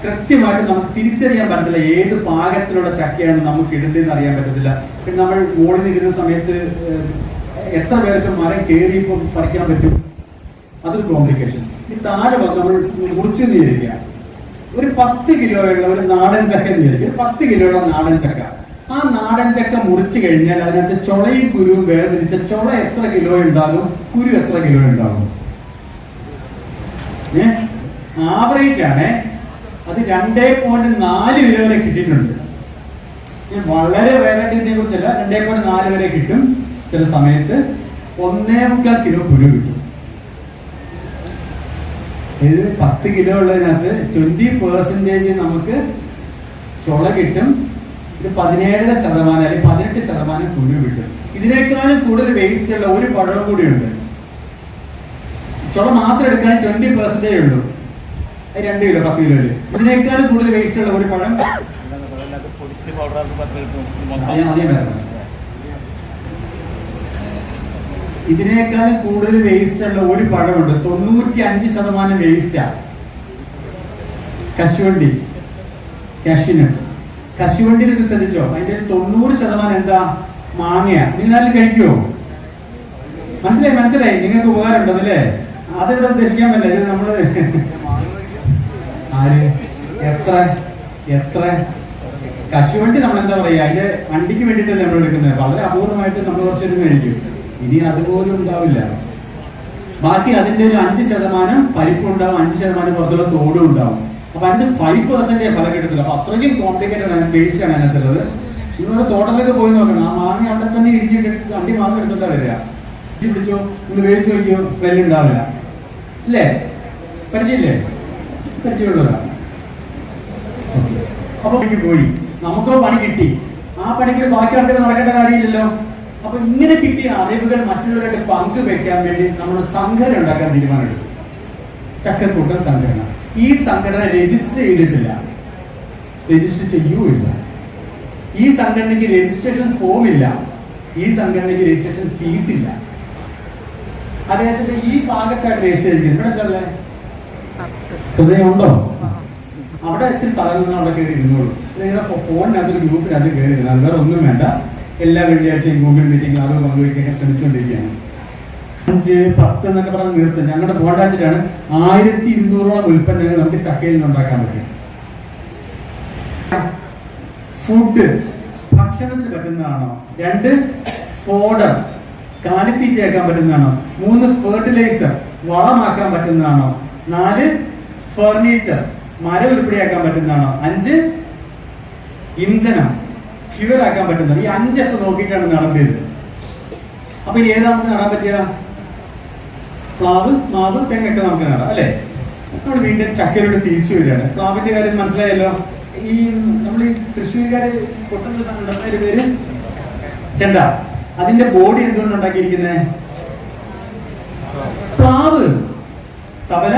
കൃത്യമായിട്ട് നമുക്ക് തിരിച്ചറിയാൻ പറ്റത്തില്ല ഏത് പാകത്തിലുള്ള ചക്കയാണ് നമുക്ക് ഇടേണ്ടതെന്ന് അറിയാൻ പറ്റത്തില്ല. പിന്നെ നമ്മൾ മോളിൽ നിൽക്കുന്ന സമയത്ത് എത്ര പേർക്ക് മരം കയറിയപ്പോൾ പറിക്കാൻ പറ്റും, അതൊരു കോംപ്ലിക്കേഷൻ. ഈ താഴെ വന്ന് നമ്മൾ മുറിച്ച് വിചാരിക്കുക, ഒരു 10 കിലോയുള്ള ഒരു നാടൻ ചക്ക എന്ന് വിചാരിക്കുക, 10 കിലോയുള്ള നാടൻ ചക്ക. ആ നാടൻ ചക്ക മുറിച്ച് കഴിഞ്ഞാൽ അതിനകത്ത് ചുളയും കുരുവും വേർതിരിച്ച ചുള എത്ര കിലോ ഉണ്ടാകും, കുരു എത്ര കിലോ ഉണ്ടാകും? ആവറേജ് ആണ് അത് 2.4 കിലോ വരെ കിട്ടിയിട്ടുണ്ട്. വളരെ റേറായിട്ട് ഇതിനെ കുറിച്ചല്ല, 2.4 വരെ കിട്ടും. ചില സമയത്ത് 1.25 കിലോ കുരു കിട്ടും. ഇത് 10 കിലോ ഉള്ളതിനകത്ത് 20% നമുക്ക് ചുള കിട്ടും. ഇത് 17% അല്ലെങ്കിൽ 18% കുരു കിട്ടും. ഇതിനേക്കാളും കൂടുതൽ വേസ്റ്റ് ഉള്ള ഒരു പഴം കൂടിയുണ്ട്. ചുള മാത്രം എടുക്കുകയാണെങ്കിൽ 20% ഉള്ളൂ, 2 കിലോ 10 കിലോയില്. ഇതിനേക്കാളും കൂടുതൽ വേസ്റ്റ് ഉള്ള ഒരു പഴം ഇതിനേക്കാളും കൂടുതൽ വേസ്റ്റ് ഉള്ള ഒരു പഴമുണ്ട്, 95% വേസ്റ്റാ. കശുവണ്ടി, കാഷ്യൂനട്ട്. കശുവണ്ടി നിങ്ങൾക്ക് ശ്രദ്ധിച്ചോ? അതിന്റെ 90% എന്താ? മാങ്ങയാ. നിങ്ങളാരും കഴിക്കുമോ? മനസ്സിലായി. നിങ്ങൾക്ക് ഉപകാരം ഉണ്ടല്ലേ? അതിവിടെ ഉദ്ദേശിക്കാൻ പറ്റില്ല. ഇത് നമ്മള് എത്ര കശുവണ്ടി നമ്മൾ എന്താ പറയാ, അതിന്റെ വണ്ടിക്ക് വേണ്ടിയിട്ടല്ലേ നമ്മൾ എടുക്കുന്നത്. വളരെ അപൂർവമായിട്ട് നമ്മൾ കുറച്ചൊരു കഴിക്കും. ഇനി അതുപോലും ഉണ്ടാവില്ല. ബാക്കി അതിന്റെ ഒരു 5% പരിപ്പുണ്ടാവും, 5% പുറത്തുള്ള തോടും ഉണ്ടാവും. അപ്പൊ അതിന് 5% ഫലം കിട്ടത്തില്ല. അപ്പൊ അത്രയ്ക്കും കോംപ്ലിക്കേറ്റഡ് ആണ്, വേസ്റ്റ് ആണ് അതിനകത്തുള്ളത്. നിങ്ങളുടെ തോട്ടത്തിലൊക്കെ പോയി നോക്കണം, ആ മാങ്ങ അവിടെ തന്നെ ഇരിച്ചിട്ട് വണ്ടി മാത്രം എടുത്തോണ്ടാ വരിക. പിടിച്ചോ, നിങ്ങൾ വേവിച്ച് നോക്കിയോ, സ്മെല് ഉണ്ടാവില്ല അല്ലേ? പരിചയമില്ലേ? പരിചയമുള്ളവരാ. ഓക്കെ. അപ്പൊ പോയി, നമുക്കോ പണി കിട്ടി. ആ പണിക്ക് ബാക്കി ആൾക്കാർ നടക്കേണ്ട കാര്യമില്ലല്ലോ. അപ്പൊ ഇങ്ങനെ കിട്ടിയ അറിവുകൾ മറ്റുള്ളവരുടെ പങ്കുവെക്കാൻ വേണ്ടി നമ്മൾ സംഘടന ഉണ്ടാക്കാൻ തീരുമാനമെടുത്തു. ചക്കക്കൂട്ടം സംഘടന. ഈ സംഘടന രജിസ്റ്റർ ചെയ്തിട്ടില്ല, രജിസ്റ്റർ ചെയ്യുകയില്ല. ഈ സംഘടനയ്ക്ക് രജിസ്ട്രേഷൻ ഫോം ഇല്ല. ഈ സംഘടനയ്ക്ക് രജിസ്ട്രേഷൻ ഫീസ് ഇല്ല. അതേസമയം ഈ ഭാഗത്തായിട്ട് രജിസ്റ്റർ ചെയ്തിരിക്കുന്നത് ഇവിടെ എന്താ ഹൃദയമുണ്ടോ? അവിടെ ഇച്ചിരി സ്ഥലം നിന്ന് അവിടെ കയറി ഇരുന്നോളൂ. നിങ്ങളുടെ ഫോണിനകത്തൊരു ഗ്രൂപ്പിനകത്ത് കയറി ഇരുന്നാൽ വേറെ ഒന്നും വേണ്ട. എല്ലാ വെള്ളിയാഴ്ചയും ഗൂഗിൾ മീറ്റിംഗ് അറിവ് പങ്കുവയ്ക്കാൻ ശ്രമിച്ചുകൊണ്ടിരിക്കുകയാണ്. 5, 10 എന്നൊക്കെ പറഞ്ഞ് നിർത്തും. ഞങ്ങളുടെ ബോണ്ടാച്ചിട്ടാണ് 1200ഓളം ഉൽപ്പന്നങ്ങൾ നമുക്ക് ചക്കയിൽ നിന്ന് ഉണ്ടാക്കാൻ പറ്റും. ഫുഡ് ഭക്ഷണത്തിന് പറ്റുന്നതാണോ? 2 ഫോഡർ കാലിത്തീറ്റയാക്കാൻ പറ്റുന്നതാണോ? 3 ഫെർട്ടിലൈസർ വളമാക്കാൻ പറ്റുന്നതാണോ? 4 ഫർണിച്ചർ മരം ഉരുപ്പടിയാക്കാൻ പറ്റുന്നതാണോ? 5 ഇന്ധനം ഫ്യൂവൽ ആക്കാൻ പറ്റുന്നതാണ്. ഈ 5 നോക്കിയിട്ടാണ് നടത്തിയത്. അപ്പൊ ഏതാ നമുക്ക് നടാൻ പറ്റുക? പ്ലാവ്, മാവ്, തെങ്ങൊക്കെ നമുക്ക് നടാം അല്ലെ? നമ്മൾ വീണ്ടും ചക്കയിലോട്ട് തിരിച്ചു വരികയാണ്. പ്ലാവിന്റെ കാര്യം മനസ്സിലായല്ലോ. ഈ നമ്മൾ ഈ തൃശ്ശൂർക്കാര് പൊട്ടുന്ന സാധനം പേര് ചെണ്ട. അതിന്റെ ബോഡി എന്തുകൊണ്ട് ഉണ്ടാക്കിയിരിക്കുന്നത്? പ്ലാവ്, തബല,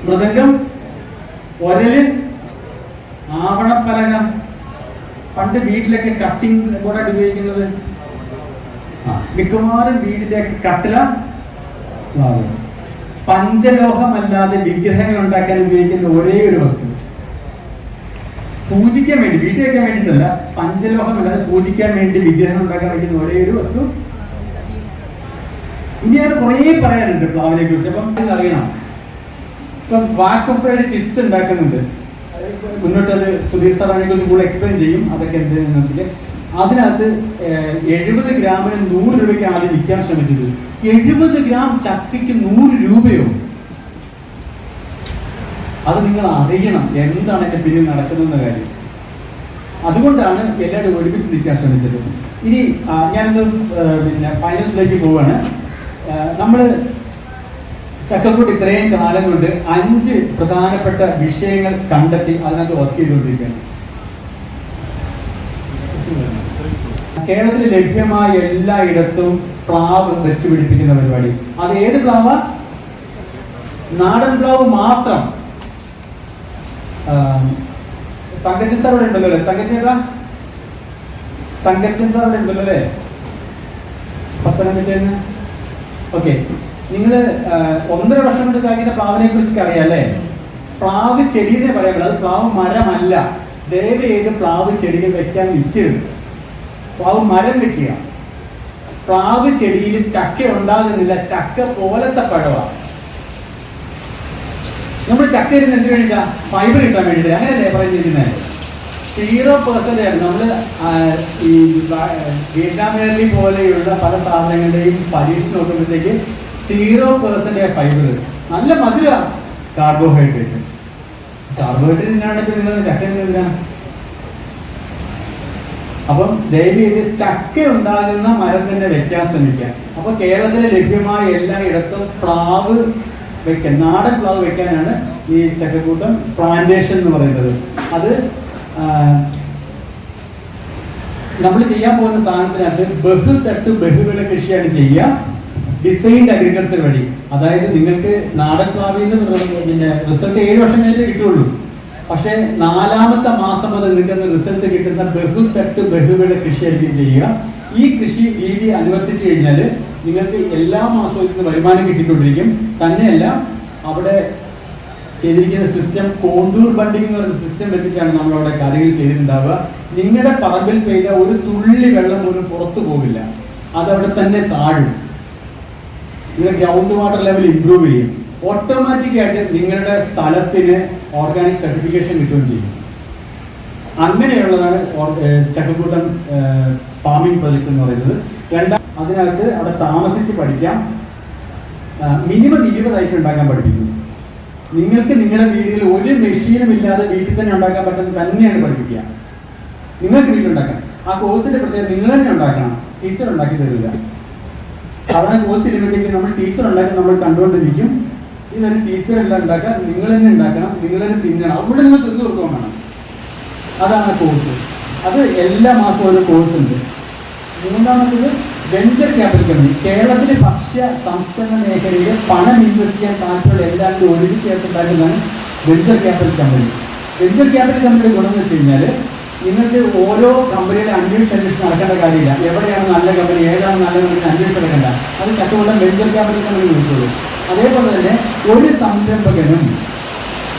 മൃദംഗം, ഒരല്, ആവണപ്പലക. പണ്ട് വീട്ടിലൊക്കെ കട്ടിംഗ് ബോർഡായിട്ട് ഉപയോഗിക്കുന്നത്. മിക്കവാറും വീടിന്റെ കട്ടില പ്ലാവ്. പഞ്ചലോഹമല്ലാതെ വിഗ്രഹങ്ങൾ ഉണ്ടാക്കാൻ ഉപയോഗിക്കുന്ന ഒരേ ഒരു വസ്തു, പൂജിക്കാൻ വേണ്ടി, വീട്ടിൽ വെക്കാൻ വേണ്ടിയിട്ടല്ല, പഞ്ചലോഹമല്ലാതെ പൂജിക്കാൻ വേണ്ടി വിഗ്രഹം ഉണ്ടാക്കാൻ വയ്ക്കുന്ന ഒരേ ഒരു വസ്തു. ഇനി അത് കുറേ പറയാനുണ്ട് പ്ലാവിനെ കുറിച്ച്. അപ്പം അറിയണം. ഇപ്പം വാക്വം ഫ്രൈഡ് ചിപ്സ് ഉണ്ടാക്കുന്നുണ്ട്. മുന്നോട്ട് അത് സുധീർ സാർ അതിനെ കുറിച്ച് കൂടുതൽ എക്സ്പ്ലെയിൻ ചെയ്യും. അതൊക്കെ എന്തെന്ന് വെച്ചിട്ട് അതിനകത്ത് 70 ഗ്രാമിന് 100 രൂപയ്ക്ക് ആദ്യം വിൽക്കാൻ ശ്രമിച്ചത്. 70 ഗ്രാം ചക്കയ്ക്ക് 100 രൂപയോ? അത് നിങ്ങൾ അറിയണം എന്താണ് അതിന്റെ പിന്നിൽ നടക്കുന്ന കാര്യം. അതുകൊണ്ടാണ് എല്ലാവരും ഒരുമിച്ച് നിൽക്കാൻ ശ്രമിച്ചത്. ഇനി ഞാനൊന്ന് ഫൈനലിലേക്ക് പോവാണ്. നമ്മൾ ചക്കക്കൂട്ട് ഇത്രയും കാലം കൊണ്ട് 5 പ്രധാനപ്പെട്ട വിഷയങ്ങൾ കണ്ടെത്തി അതിനകത്ത് വർക്ക് ചെയ്തുകൊണ്ടിരിക്കുകയാണ്. കേരളത്തിൽ ലഭ്യമായ എല്ലായിടത്തും പ്ലാവ് വെച്ച് പിടിപ്പിക്കുന്ന പരിപാടി. അത് ഏത് പ്ലാവാ? നാടൻ പ്ലാവ് മാത്രം. തങ്കച്ചൻ സാർ ഇവിടെ ഉണ്ടല്ലോ അല്ലേ? തങ്കച്ചൻ സാർ ഇവിടെ ഉണ്ടല്ലോ അല്ലേ? പത്തനംതിട്ടയിൽ നിന്ന്. ഓക്കെ, നിങ്ങൾ 1.5 വർഷം കൊണ്ട് കായ്ക്കുന്ന പ്ലാവിനെ കുറിച്ച് അറിയാം അല്ലേ? പ്ലാവ് ചെടിയെന്നേ പറയാൻ പറ്റില്ല. അത് പ്ലാവ് മരമല്ല. ദയവ് ചെയ്ത് പ്ലാവ് ചെടികൾ വെക്കാൻ നിൽക്കരുത്. പ്ലാവ് മരം വെക്കുക. പ്ലാവ് ചെടിയിൽ ചക്ക ഉണ്ടാകുന്നില്ല. ചക്ക പോലത്തെ പഴമാണ്. നമ്മൾ ചക്ക ഇരുന്ന് എന്തിനു വേണ്ടിയിട്ടാ? ഫൈബർ കിട്ടാൻ വേണ്ടിയിട്ട്. അങ്ങനെയല്ലേ പറഞ്ഞിരിക്കുന്നത്? 0% ആണ്. നമ്മൾ ഈ വിയറ്റ്നാമേർലി പോലെയുള്ള പല സാധനങ്ങളുടെയും പരീക്ഷ നോക്കുമ്പോഴത്തേക്ക് 0% ഫൈബർ. നല്ല മധുര കാർബോഹൈഡ്രേറ്റ്. കാർബോഹൈഡ്രേറ്റ് തിന്നാണെങ്കിൽ നിങ്ങൾ ചക്ക തിന്നെന്തിനാണ്? അപ്പം ദയവ് ചെയ്ത് ചക്ക ഉണ്ടാകുന്ന മരം തന്നെ വെക്കാൻ ശ്രമിക്കുക. അപ്പൊ കേരളത്തിലെ ലഭ്യമായ എല്ലായിടത്തും പ്ലാവ് വെക്കാൻ, നാടൻ പ്ലാവ് വെക്കാനാണ് ഈ ചക്കക്കൂട്ടം പ്ലാന്റേഷൻ എന്ന് പറയുന്നത്. അത് നമ്മൾ ചെയ്യാൻ പോകുന്ന സാധനത്തിനകത്ത് ബഹുതട്ട് ബഹുവിള കൃഷിയാണ് ചെയ്യുക. ഡിസൈൻഡ് അഗ്രികൾച്ചർ വഴി. അതായത് നിങ്ങൾക്ക് നാടൻ പ്ലാവിൽ നിന്ന് റിസൾട്ട് 7 വർഷം കഴിഞ്ഞേ കിട്ടുള്ളൂ. പക്ഷേ 4ാമത്തെ മാസം മുതൽ നിങ്ങൾക്ക് റിസൾട്ട് കിട്ടുന്ന ബഹുതട്ട് ബഹുവിള കൃഷിയായിരിക്കും ചെയ്യുക. ഈ കൃഷി രീതി അനുവർത്തിച്ചു കഴിഞ്ഞാൽ നിങ്ങൾക്ക് എല്ലാ മാസവും ഇതിന് വരുമാനം കിട്ടിക്കൊണ്ടിരിക്കും. തന്നെയല്ല, അവിടെ ചെയ്തിരിക്കുന്ന സിസ്റ്റം കോണ്ടൂർ ബണ്ടിങ് എന്ന് പറയുന്ന സിസ്റ്റം വെച്ചിട്ടാണ് നമ്മളവിടെ കാര്യങ്ങൾ ചെയ്തിട്ടുണ്ടാവുക. നിങ്ങളുടെ പറമ്പിൽ പെയ്ത ഒരു തുള്ളി വെള്ളം പോലും പുറത്തു പോകില്ല. അതവിടെ തന്നെ താഴും. നിങ്ങളുടെ ഗ്രൗണ്ട് വാട്ടർ ലെവൽ ഇംപ്രൂവ് ചെയ്യും. ഓട്ടോമാറ്റിക്കായിട്ട് നിങ്ങളുടെ സ്ഥലത്തിന് ഓർഗാനിക് സർട്ടിഫിക്കേഷൻ കിട്ടുകയും ചെയ്യും. അങ്ങനെയുള്ളതാണ് ചക്കക്കൂട്ടം ഫാമിംഗ് പ്രൊജക്ട് എന്ന് പറയുന്നത്. അതിനകത്ത് അവിടെ താമസിച്ച് പഠിക്കാം. മിനിമം 20 ഐറ്റം ഉണ്ടാക്കാൻ പഠിപ്പിക്കും. നിങ്ങൾക്ക് നിങ്ങളുടെ വീട്ടിൽ ഒരു മെഷീനും ഇല്ലാതെ വീട്ടിൽ തന്നെ ഉണ്ടാക്കാൻ പറ്റുന്നത് തന്നെയാണ് പഠിപ്പിക്കുക. നിങ്ങൾക്ക് വീട്ടിലുണ്ടാക്കാം. ആ കോഴ്സിന്റെ പ്രത്യേകത നിങ്ങൾ തന്നെ ഉണ്ടാക്കണം. ടീച്ചർ ഉണ്ടാക്കി തരില്ല. സാധാരണ കോഴ്സ് ചെയ്യുമ്പോഴത്തേക്ക് നമ്മൾ ടീച്ചർ ഉണ്ടാക്കി നമ്മൾ കണ്ടുകൊണ്ടിരിക്കും. ഇതിനൊരു ടീച്ചർ എല്ലാം ഉണ്ടാക്കാൻ നിങ്ങൾ തന്നെ ഉണ്ടാക്കണം, നിങ്ങൾ തന്നെ തിന്നണം. അവിടെ നിങ്ങൾ തിന്നു കൊടുക്കുകയും വേണം. അതാണ് കോഴ്സ്. അത് എല്ലാ മാസവും ഒരു കോഴ്സ് ഉണ്ട്. 3ാമത്തേത് വെഞ്ചർ ക്യാപിറ്റൽ കമ്പനി. കേരളത്തിലെ ഭക്ഷ്യ സംസ്കരണ മേഖലയിൽ പണം ഇൻവെസ്റ്റ് ചെയ്യാൻ താല്പര്യമുള്ള എല്ലാവരും ഒരുമിച്ച് ചേർത്തുണ്ടാക്കുന്നതാണ് venture capital company. Venture capital കമ്പനിയുടെ ഗുണം എന്ന് വെച്ച് കഴിഞ്ഞാൽ നിങ്ങൾക്ക് ഓരോ കമ്പനിയുടെ അന്വേഷണം നടക്കേണ്ട കാര്യമില്ല. എവിടെയാണ് നല്ല കമ്പനി, ഏതാണ് നല്ല കമ്പനി അന്വേഷിച്ച് നടക്കേണ്ട. അത് ചക്കവട്ടം വെഞ്ചർ ക്യാപിറ്റൽ കമ്പനി വിളിച്ചോളൂ. അതേപോലെ തന്നെ ഒരു സംരംഭകനും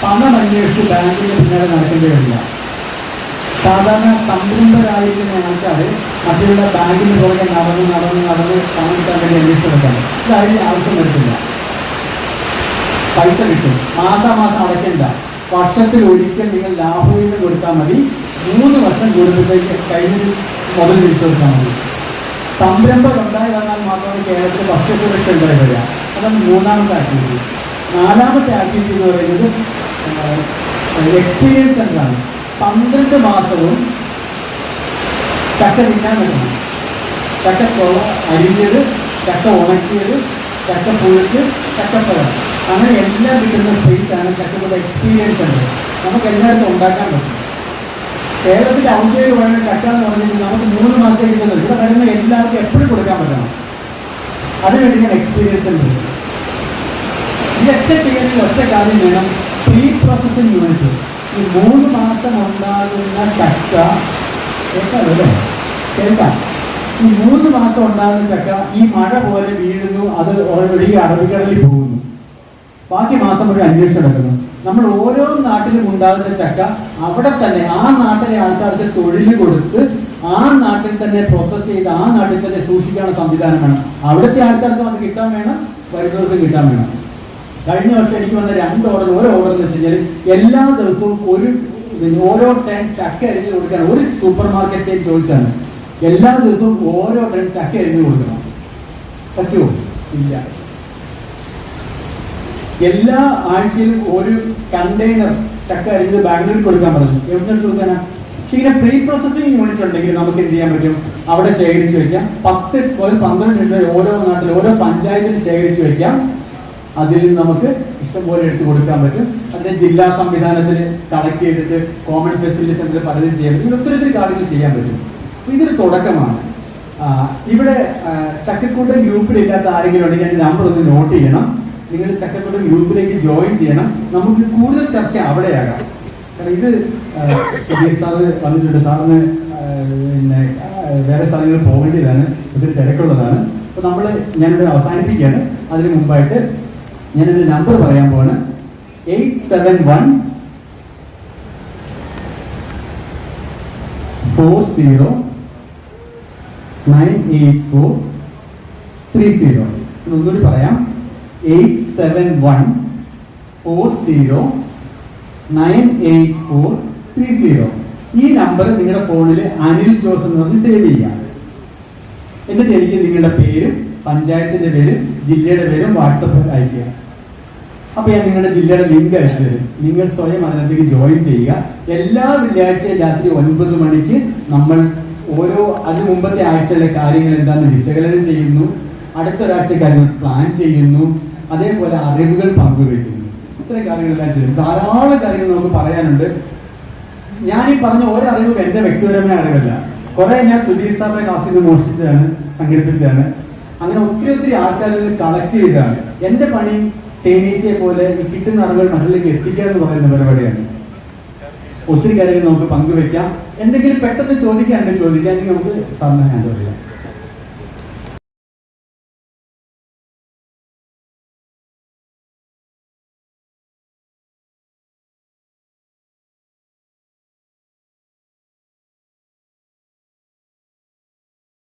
പണം അന്വേഷിച്ച് ബാങ്കിൻ്റെ പിന്നാലെ നടക്കേണ്ടതില്ല. സാധാരണ സംരംഭരായിരിക്കുന്ന ആൾക്കാർ മറ്റുള്ള ബാങ്കിന് പുറകെ നടന്ന് പണം കിട്ടാൻ വേണ്ടി അന്വേഷിച്ച് നടക്കാണ്. ഇത് അതിന് ആവശ്യം വരത്തില്ല. പൈസ കിട്ടും, മാസാമാസം അടയ്ക്കേണ്ട. വർഷത്തിൽ ഒരിക്കൽ നിങ്ങൾ ലാഭവിഹിതം കൊടുത്താൽ മതി. 3 വർഷം കൂടുമ്പോഴത്തേക്ക് കഴിഞ്ഞ മുതൽ തിരിച്ചു കൊടുത്താൽ മതി. സംരംഭം ഉണ്ടായി വന്നാൽ മാത്രമേ കേരളത്തിൽ ഭക്ഷ്യസുരക്ഷ ഉണ്ടായി വരിക. അതാണ് 3ാമത്തെ ആക്ടിവിറ്റി. 4ാമത്തെ ആക്ടിവിറ്റി എന്ന് പറയുന്നത് എക്സ്പീരിയൻസ് സെൻ്ററാണ്. 12 മാസവും ചക്ക തിന്നാൻ പറ്റണം. ചക്ക അരിഞ്ഞത്, ചക്ക ഉണക്കിയത്, ചക്ക പുഴുക്ക്, ചക്കപ്പഴം, അങ്ങനെ എല്ലാം കിട്ടുന്ന സ്പേസാണ് ചക്കയുടെ എക്സ്പീരിയൻസ് സെൻ്റർ. നമുക്ക് എല്ലായിടത്തും ഉണ്ടാക്കാൻ പറ്റും. കേരളത്തിൻ്റെ ഔദ്യോഗിക പഠനം ചക്ക എന്ന് പറഞ്ഞിട്ട് നമുക്ക് 3 മാസം കിട്ടുന്നത്. ഇവിടെ വരുന്ന എല്ലാവർക്കും എപ്പോഴും കൊടുക്കാൻ പറ്റണം. അതിനുവേണ്ടിയാണ് എക്സ്പീരിയൻസ് സെൻ്റർ. ഇതൊക്കെ ചെയ്യണമെങ്കിൽ ഒറ്റ കാര്യം വേണം, പ്രീ പ്രോസസ്സിംഗ് യൂണിറ്റ്. ഈ 3 മാസം ഉണ്ടാകുന്ന ചക്ക കേൾക്കാമല്ലോ, കേൾക്കാം. ഈ 3 മാസം ഉണ്ടാകുന്ന ചക്ക ഈ മഴ പോലെ വീഴുന്നു. അത് ഓൾറെഡി അറബിക്കടലിൽ പോകുന്നു. ബാക്കി മാസം ഒരു അന്വേഷണം നടക്കുന്നു. നമ്മൾ ഓരോ നാട്ടിലും ഉണ്ടാകുന്ന ചക്ക അവിടെ തന്നെ ആ നാട്ടിലെ ആൾക്കാർക്ക് തൊഴിൽ കൊടുത്ത് ആ നാട്ടിൽ തന്നെ പ്രോസസ്സ് ചെയ്ത് ആ നാട്ടിൽ തന്നെ സൂക്ഷിക്കാനുള്ള സംവിധാനം വേണം. അവിടുത്തെ ആൾക്കാർക്കും അത് കിട്ടാൻ വേണം, വരുന്നവർക്കും കിട്ടാൻ വേണം. കഴിഞ്ഞ വർഷം എനിക്ക് വന്ന 2 ഓർഡർ. ഒരു ഓർഡർ എന്ന് വെച്ച് കഴിഞ്ഞാൽ എല്ലാ ദിവസവും ഓരോ ടൺ ചക്ക അരിഞ്ഞ് കൊടുക്കാൻ ഒരു സൂപ്പർ മാർക്കറ്റ് ചെയിൻ ചോദിച്ചാണ്. എല്ലാ ദിവസവും ഓരോ ടൺ ചക്ക അരിഞ്ഞ് കൊടുക്കണം. പറ്റുമോ? ഇല്ല. എല്ലാ ആഴ്ചയിലും ഒരു കണ്ടെയ്നർ ചക്ക അരിഞ്ഞത് ബാംഗ്ലൂരിൽ കൊടുക്കാൻ പറഞ്ഞു. എവിടെ കൊടുക്കാനാ? പക്ഷെ ഇങ്ങനെ പ്രീ പ്രോസസ്സിംഗ് യൂണിറ്റ് ഉണ്ടെങ്കിൽ നമുക്ക് എന്ത് ചെയ്യാൻ പറ്റും? അവിടെ ശേഖരിച്ച് വെക്കാം. 10-12 ഓരോ നാട്ടിൽ ഓരോ പഞ്ചായത്തിൽ ശേഖരിച്ച് വെക്കാം. അതിൽ നമുക്ക് ഇഷ്ടംപോലെ എടുത്ത് കൊടുക്കാൻ പറ്റും. അതിനെ ജില്ലാ സംവിധാനത്തിൽ കളക്ട് ചെയ്തിട്ട് കോമൺ ഫെസിലിറ്റി സെന്ററിൽ പലതും ചെയ്യാൻ പറ്റും. ഒത്തിരി കാര്യങ്ങൾ ചെയ്യാൻ പറ്റും. ഇതൊരു തുടക്കമാണ്. ഇവിടെ ചക്കക്കൂട്ടം ഗ്രൂപ്പിലില്ലാത്ത ആരെങ്കിലും ഉണ്ടെങ്കിൽ അതിൻ്റെ നമ്പർ ഒന്ന് നോട്ട് ചെയ്യണം. നിങ്ങൾ ചക്കക്കൂട്ടം ഗ്രൂപ്പിലേക്ക് ജോയിൻ ചെയ്യണം. നമുക്ക് കൂടുതൽ ചർച്ച അവിടെയാകാം. കാരണം ഇത് സുധീർ സാറ് വന്നിട്ടുണ്ട്. സാറിന് പിന്നെ വേറെ സ്ഥലങ്ങളിൽ പോകേണ്ടതാണ്, ഒത്തിരി തിരക്കുള്ളതാണ്. അപ്പോൾ ഞാനിവിടെ അവസാനിപ്പിക്കുകയാണ്. അതിന് മുമ്പായിട്ട് ഞാനൊരു നമ്പർ പറയാൻ പോവാണ്. 871-40-984-30. ഒന്നുകൂടി പറയാം. 871-40-984-30. ഈ നമ്പർ നിങ്ങളുടെ ഫോണിൽ അനിൽ ജോസ് എന്ന് പറഞ്ഞ് സേവ് ചെയ്യാം. എന്നിട്ട് എനിക്ക് നിങ്ങളുടെ പേരും പഞ്ചായത്തിന്റെ പേരും ജില്ലയുടെ പേരും വാട്സപ്പിൽ അയക്കുക. അപ്പോൾ ഞാൻ നിങ്ങളുടെ ജില്ലയുടെ ലിങ്ക് അയച്ചു തരും. നിങ്ങൾ സ്വയം അതിനകത്തേക്ക് ജോയിൻ ചെയ്യുക. എല്ലാ വെള്ളിയാഴ്ചയും രാത്രി 9 മണിക്ക് നമ്മൾ അതിന് മുമ്പത്തെ ആഴ്ചയിലെ കാര്യങ്ങൾ എന്താണെന്ന് വിശകലനം ചെയ്യുന്നു. അടുത്തൊരാഴ്ചത്തെ കാര്യങ്ങൾ പ്ലാൻ ചെയ്യുന്നു. അതേപോലെ അറിവുകൾ പങ്കുവയ്ക്കുന്നു. ഇത്രയും കാര്യങ്ങളെല്ലാം ചെയ്യും. ധാരാളം കാര്യങ്ങൾ നമുക്ക് പറയാനുണ്ട്. ഞാനീ പറഞ്ഞ ഒരറിവും എൻ്റെ വ്യക്തിപരമായ അറിവല്ല. കുറെ ഞാൻ സുധീർ സാറിന്റെ ക്ലാസ്സിൽ നിന്ന് മോഷ്ടിച്ചതാണ്, സംഘടിപ്പിച്ചതാണ്. അങ്ങനെ ഒത്തിരി ആൾക്കാരിൽ നിന്ന് കളക്ട് ചെയ്തതാണ്. എൻ്റെ പണി തേനീച്ചയെ പോലെ ഈ കിട്ടുന്ന അറിവുകൾ മറ്റുള്ളവർക്ക് എത്തിക്കുക എന്ന് പറയുന്ന പരിപാടിയാണ്. ഒത്തിരി കാര്യങ്ങൾ നമുക്ക് പങ്കുവെക്കാം. എന്തെങ്കിലും പെട്ടെന്ന് ചോദിക്കാൻ നമുക്ക് സാറിന് ഹാൻഡ് ഓവർ ചെയ്യാം.